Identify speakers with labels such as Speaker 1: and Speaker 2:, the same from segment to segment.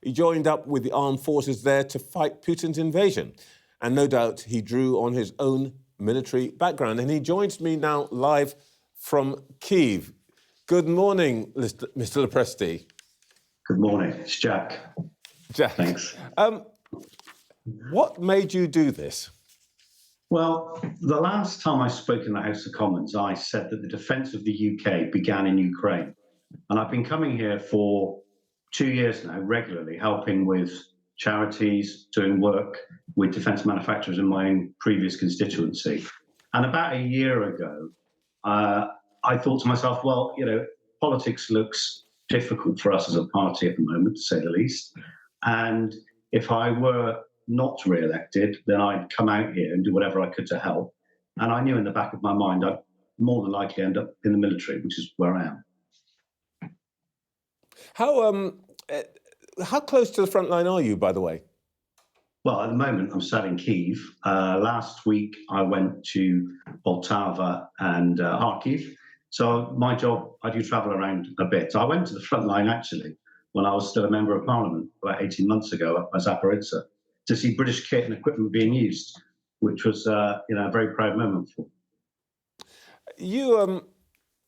Speaker 1: He joined up with the armed forces there to fight Putin's invasion. And no doubt he drew on his own military background. And he joins me now live from Kyiv. Good morning, Mr. Lopresti.
Speaker 2: Good morning. It's Jack.
Speaker 1: Jack.
Speaker 2: Thanks.
Speaker 1: What made you do this?
Speaker 2: Well, the last time I spoke in the House of Commons, I said that the defence of the UK began in Ukraine. And I've been coming here for 2 years now, regularly, helping with charities, doing work with defence manufacturers in my own previous constituency. And about a year ago, I thought to myself, well, politics looks difficult for us as a party at the moment, to say the least. And if I were not re-elected, then I'd come out here and do whatever I could to help. And I knew in the back of my mind I'd more than likely end up in the military, which is where I am.
Speaker 1: How close to the front line are you, by the way?
Speaker 2: Well, at the moment, I'm sat in Kyiv. Last week, I went to Poltava and Kharkiv. So my job, I do travel around a bit. I went to the front line, actually, when I was still a member of parliament about 18 months ago at Zaporizhzhia, to see British kit and equipment being used, which was a very proud moment for me.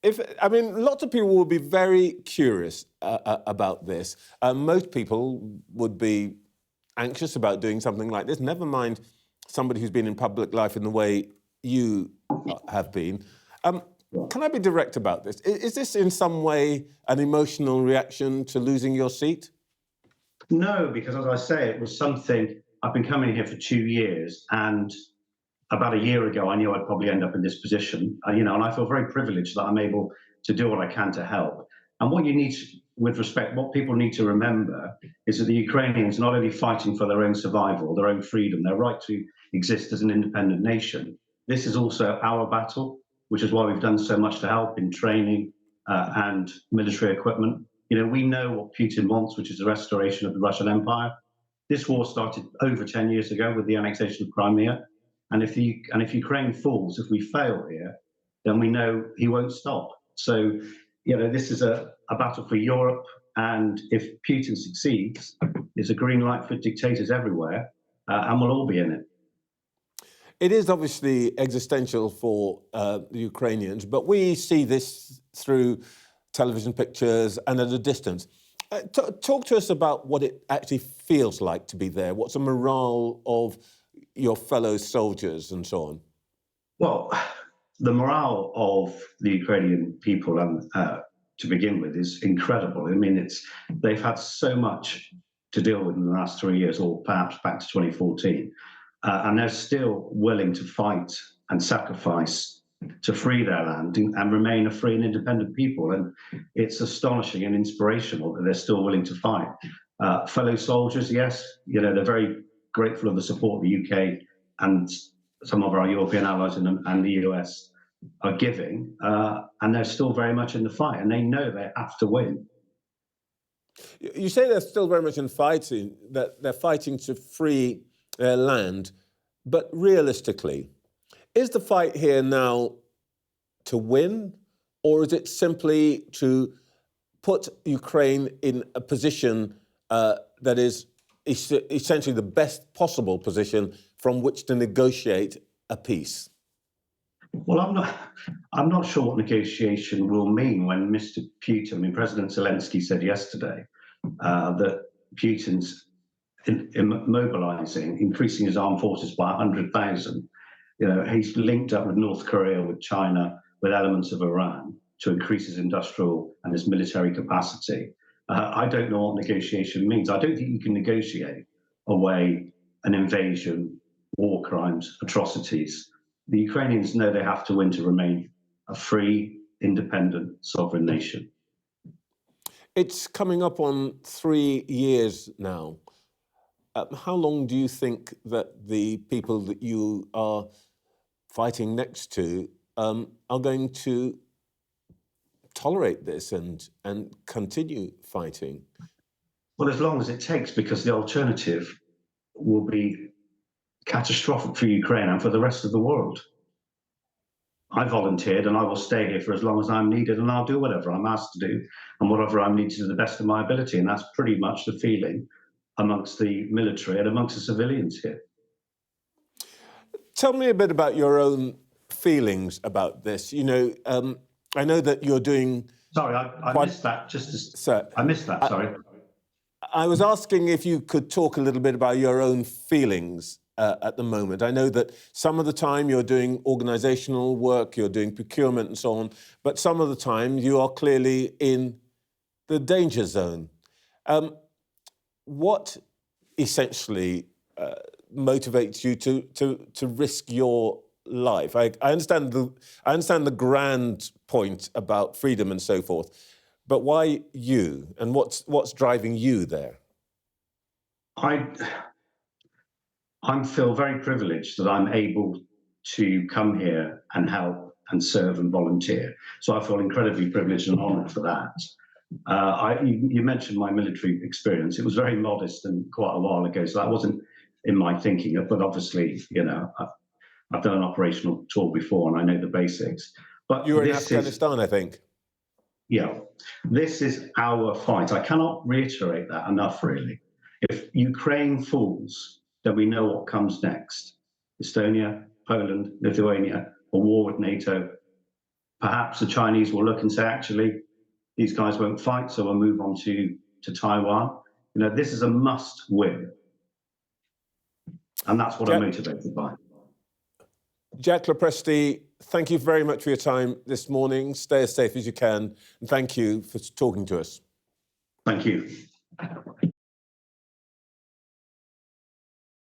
Speaker 1: Lots of people will be very curious about this. Most people would be anxious about doing something like this, never mind somebody who's been in public life in the way you have been. Can I be direct about this? Is this in some way an emotional reaction to losing your seat?
Speaker 2: No, because as I say, it was something, I've been coming here for 2 years, and about a year ago, I knew I'd probably end up in this position, and I feel very privileged that I'm able to do what I can to help. And what what people need to remember is that the Ukrainians are not only fighting for their own survival, their own freedom, their right to exist as an independent nation. This is also our battle, which is why we've done so much to help in training and military equipment. We know what Putin wants, which is the restoration of the Russian Empire. This war started over 10 years ago with the annexation of Crimea. And if Ukraine falls, if we fail here, then we know he won't stop. So, this is a battle for Europe. And if Putin succeeds, it's a green light for dictators everywhere, and we'll all be in it.
Speaker 1: It is obviously existential for the Ukrainians, but we see this through television pictures and at a distance. Talk to us about what it actually feels like to be there. What's the morale of your fellow soldiers and so on?
Speaker 2: Well, the morale of the Ukrainian people, to begin with, is incredible. They've had so much to deal with in the last 3 years, or perhaps back to 2014. And they're still willing to fight and sacrifice to free their land and remain a free and independent people. And it's astonishing and inspirational that they're still willing to fight. Fellow soldiers, yes, they're very grateful of the support the UK and some of our European allies and the US are giving. And they're still very much in the fight, and they know they have to win.
Speaker 1: You say they're still very much in fighting, that they're fighting to free their land, but realistically, is the fight here now to win, or is it simply to put Ukraine in a position that is essentially the best possible position from which to negotiate a peace?
Speaker 2: Well, I'm not sure what negotiation will mean when Mr. Putin, President Zelensky said yesterday that Putin's mobilizing, increasing his armed forces by 100,000. He's linked up with North Korea, with China, with elements of Iran to increase his industrial and his military capacity. I don't know what negotiation means. I don't think you can negotiate away an invasion, war crimes, atrocities. The Ukrainians know they have to win to remain a free, independent, sovereign nation.
Speaker 1: It's coming up on 3 years now. How long do you think that the people that you are fighting next to are going to tolerate this and continue fighting?
Speaker 2: Well, as long as it takes, because the alternative will be catastrophic for Ukraine and for the rest of the world. I volunteered and I will stay here for as long as I'm needed, and I'll do whatever I'm asked to do and whatever I'm needed to the best of my ability. And that's pretty much the feeling amongst the military and amongst the civilians here.
Speaker 1: Tell me a bit about your own feelings about this. You know, I know that you're doing...
Speaker 2: Sorry, I missed that. I missed that, sorry.
Speaker 1: I was asking if you could talk a little bit about your own feelings at the moment. I know that some of the time you're doing organisational work, you're doing procurement and so on, but some of the time you are clearly in the danger zone. What essentially motivates you to risk your life? I understand the grand point about freedom and so forth, but why you? And what's driving you there?
Speaker 2: I feel very privileged that I'm able to come here and help and serve and volunteer. So I feel incredibly privileged and honoured for that. You mentioned my military experience. It was very modest and quite a while ago, so that wasn't in my thinking. But obviously, you know, I've done an operational tour before and I know the basics. But
Speaker 1: you were in Afghanistan, I think.
Speaker 2: Yeah, this is our fight. I cannot reiterate that enough, really. If Ukraine falls, then we know what comes next. Estonia, Poland, Lithuania, a war with NATO. Perhaps the Chinese will look and say, actually, these guys won't fight, so we'll move on to Taiwan. You know, this is a must win. And that's what I'm motivated by.
Speaker 1: Jack Lopresti, thank you very much for your time this morning. Stay as safe as you can. And thank you for talking to us.
Speaker 2: Thank you.